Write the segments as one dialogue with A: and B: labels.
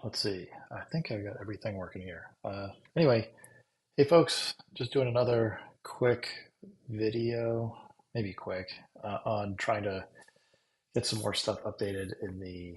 A: Let's see. I think I got everything working here. Anyway, hey folks, just doing another quick video, maybe quick, on trying to get some more stuff updated in the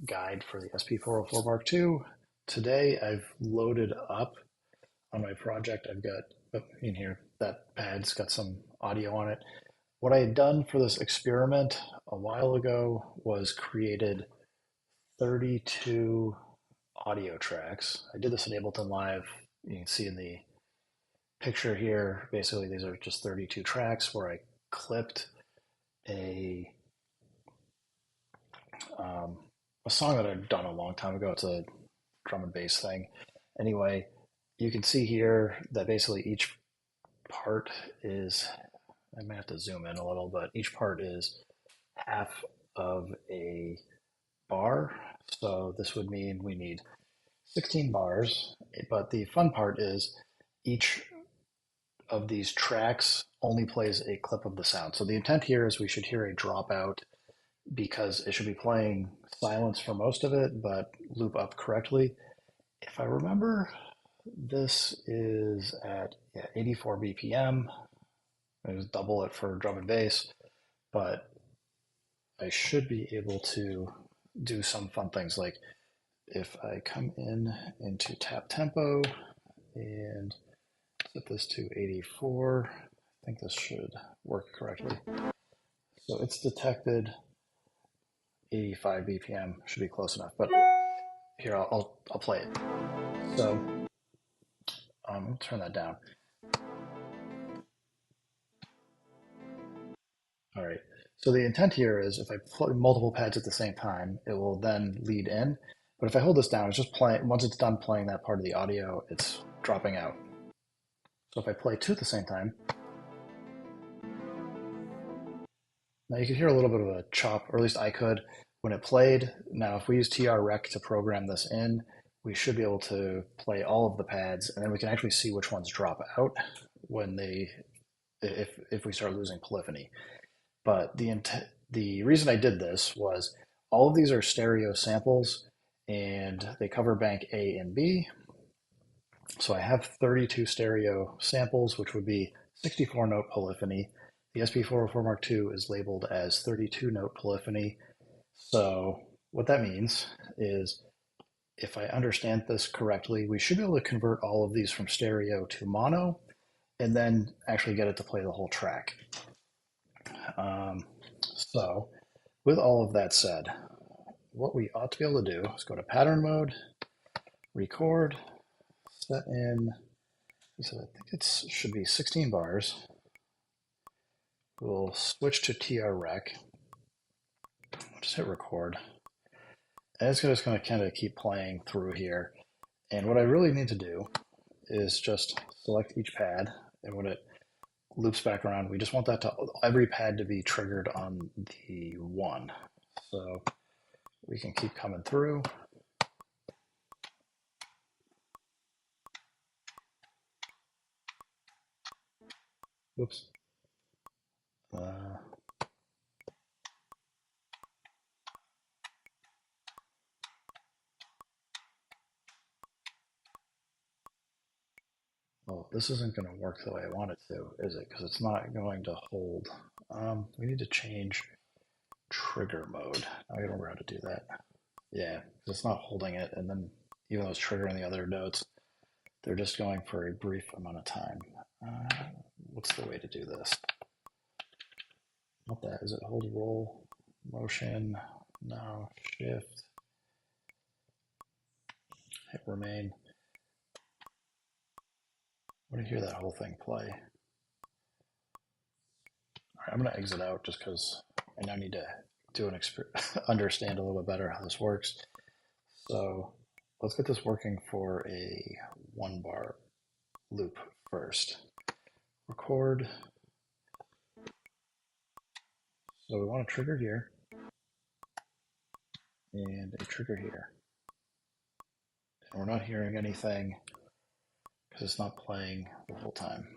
A: guide for the SP404 Mark II. Today I've loaded up on my project. I've got in here that pad's got some audio on it. What I had done for this experiment a while ago was created 32 audio tracks. I did this in Ableton Live. You can see in the picture here, basically these are just 32 tracks where I clipped a um, a song that I'd done a long time ago. It's a drum and bass thing. Anyway, you can see here that basically each part is, I may have to zoom in a little, but each part is half of a bar. So this would mean we need 16 bars, but the fun part is each of these tracks only plays a clip of the sound. So the intent here is we should hear a dropout because it should be playing silence for most of it, but loop up correctly. If I remember, this is at 84 BPM. I just double it for drum and bass, but I should be able to do some fun things like if I come in into tap tempo and set this to 84, I think this should work correctly. So it's detected 85 BPM, should be close enough, but here I'll play it. So I'll turn that down. All right. So the intent here is if I play multiple pads at the same time, it will then lead in. But if I hold this down, it's just playing. Once it's done playing that part of the audio, it's dropping out. So if I play two at the same time, now you can hear a little bit of a chop, or at least I could when it played. Now, if we use TR-Rec to program this in, we should be able to play all of the pads, and then we can actually see which ones drop out when they, if we start losing polyphony. But the reason I did this was all of these are stereo samples, and they cover bank A and B. So I have 32 stereo samples, which would be 64 note polyphony. The SP404 Mark II is labeled as 32 note polyphony. So what that means is if I understand this correctly, we should be able to convert all of these from stereo to mono and then actually get it to play the whole track. So with all of that said, what we ought to be able to do is go to pattern mode, record, set in, so I think it should be 16 bars. We'll switch to TR-Rec. Just hit record. And it's just going to kind of keep playing through here. And what I really need to do is just select each pad. And when it loops back around, we just want that to every pad to be triggered on the one. So we can keep coming through. Whoops. Oh, this isn't going to work the way I want it to, is it? Because it's not going to hold. We need to change trigger mode. I gotta remember how to do that. Yeah, it's not holding it, and then even though it's triggering the other notes, they're just going for a brief amount of time. What's the way to do this? Not that. Is it hold roll motion? No. Shift. Hit remain. I want to hear that whole thing play. All right, I'm going to exit out just because I now need to do an understand a little bit better how this works. So let's get this working for a 1 bar loop first. Record. So we want a trigger here and a trigger here. And we're not hearing anything because it's not playing the whole time.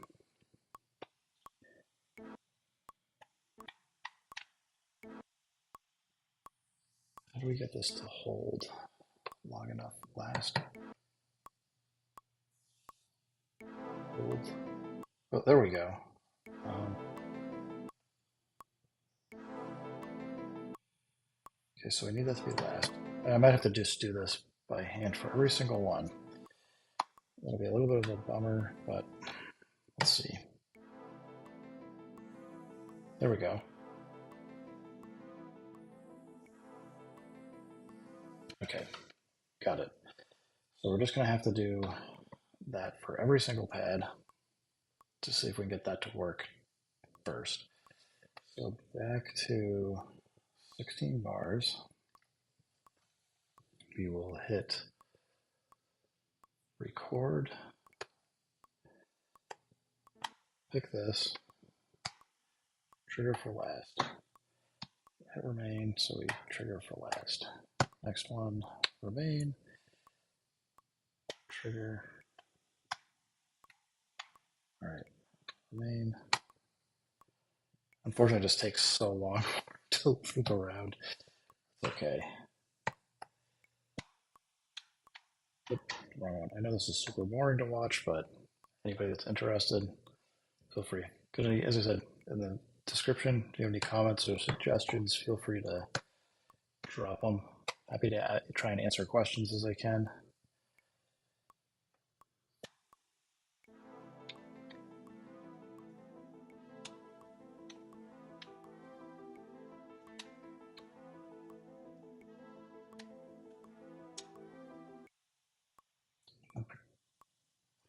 A: How do we get this to hold? long enough last. Hold. Oh, there we go. Okay, so we need that to be last. I might have to just do this by hand for every single one. That'll be a little bit of a bummer, but let's see. There we go. Okay, got it. So we're just going to have to do that for every single pad to see if we can get that to work first. So back to 16 bars. We will hit record, pick this, trigger for last, hit remain, so we trigger for last. Next one, remain, trigger, all right, remain. Unfortunately, it just takes so long to loop around. It's okay. Wrong one. I know this is super boring to watch, but anybody that's interested, feel free. As I said in the description, if you have any comments or suggestions, feel free to drop them. Happy to try and answer questions as I can.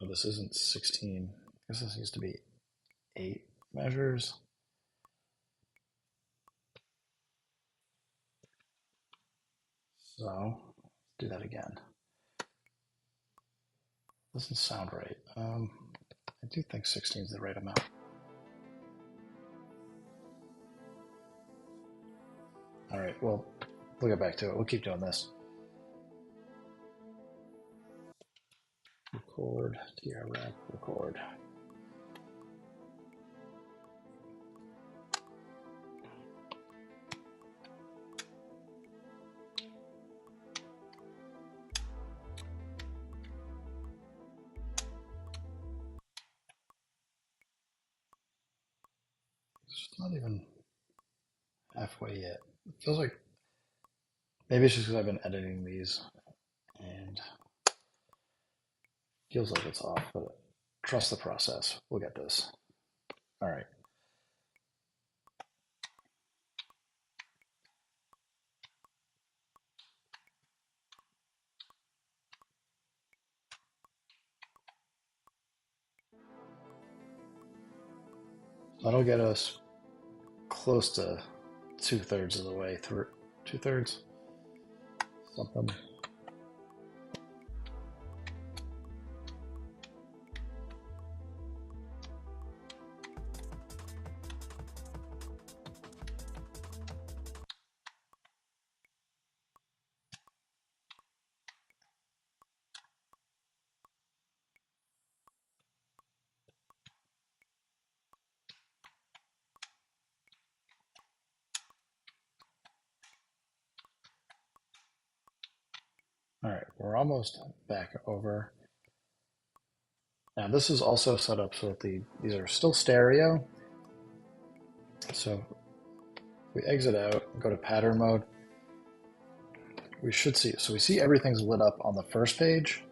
A: Oh, this isn't 16. I guess this needs to be 8 measures. So let's do that again. Doesn't sound right. I do think 16 is the right amount. All right, well, we'll get back to it. We'll keep doing this. Record, trwrap, record. It's not even halfway yet. It feels like maybe it's just because I've been editing these and feels like it's off, but trust the process. We'll get this. All right. That'll get us close to 2/3 of the way through. 2/3? Something. All right, we're almost back over. Now this is also set up so that these are still stereo. So if we exit out and go to pattern mode, we should see, so we see everything's lit up on the first page.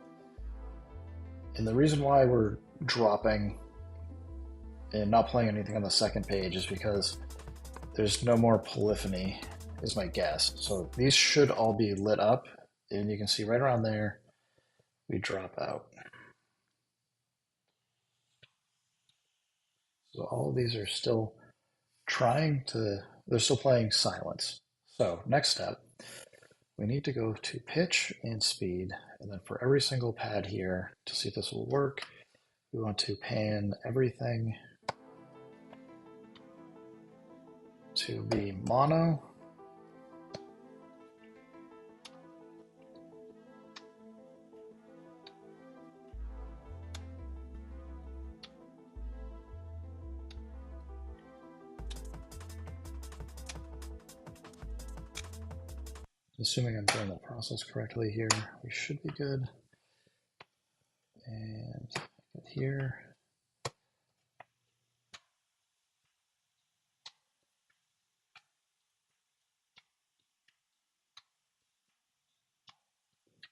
A: And the reason why we're dropping and not playing anything on the second page is because there's no more polyphony, is my guess. So these should all be lit up, and you can see right around there, we drop out. So all of these are still they're still playing silence. So next step, we need to go to pitch and speed, and then for every single pad here, to see if this will work, we want to pan everything to be mono. Assuming I'm doing the process correctly here, we should be good. And get here.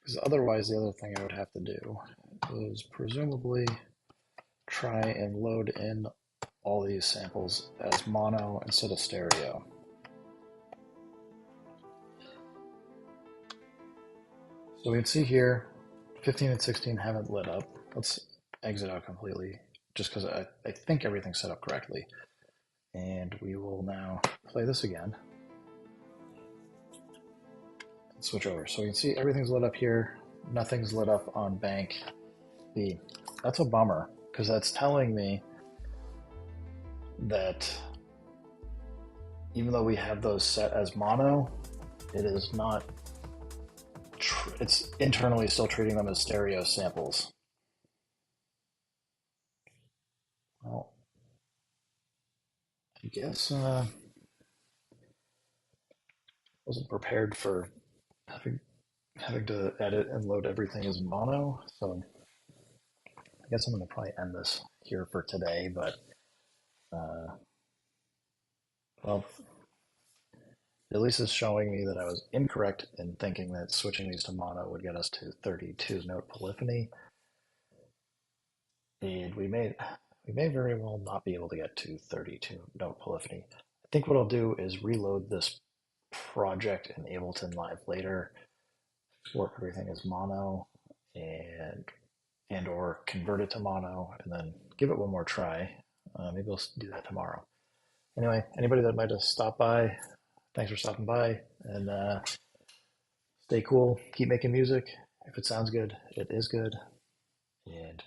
A: Because otherwise, the other thing I would have to do is presumably try and load in all these samples as mono instead of stereo. So we can see here, 15 and 16 haven't lit up. Let's exit out completely, just because I think everything's set up correctly. And we will now play this again. Switch over. So you can see everything's lit up here. Nothing's lit up on bank B. That's a bummer, because that's telling me that even though we have those set as mono, it is not, it's internally still treating them as stereo samples. Well, I guess wasn't prepared for having to edit and load everything as mono, so I guess I'm going to probably end this here for today, but well, at least it's showing me that I was incorrect in thinking that switching these to mono would get us to 32 note polyphony. And we may very well not be able to get to 32 note polyphony. I think what I'll do is reload this project in Ableton Live later, export everything as mono, and or convert it to mono, and then give it one more try. Maybe we'll do that tomorrow. Anyway, anybody that might have stopped by, thanks for stopping by, and stay cool. Keep making music. If it sounds good, it is good. And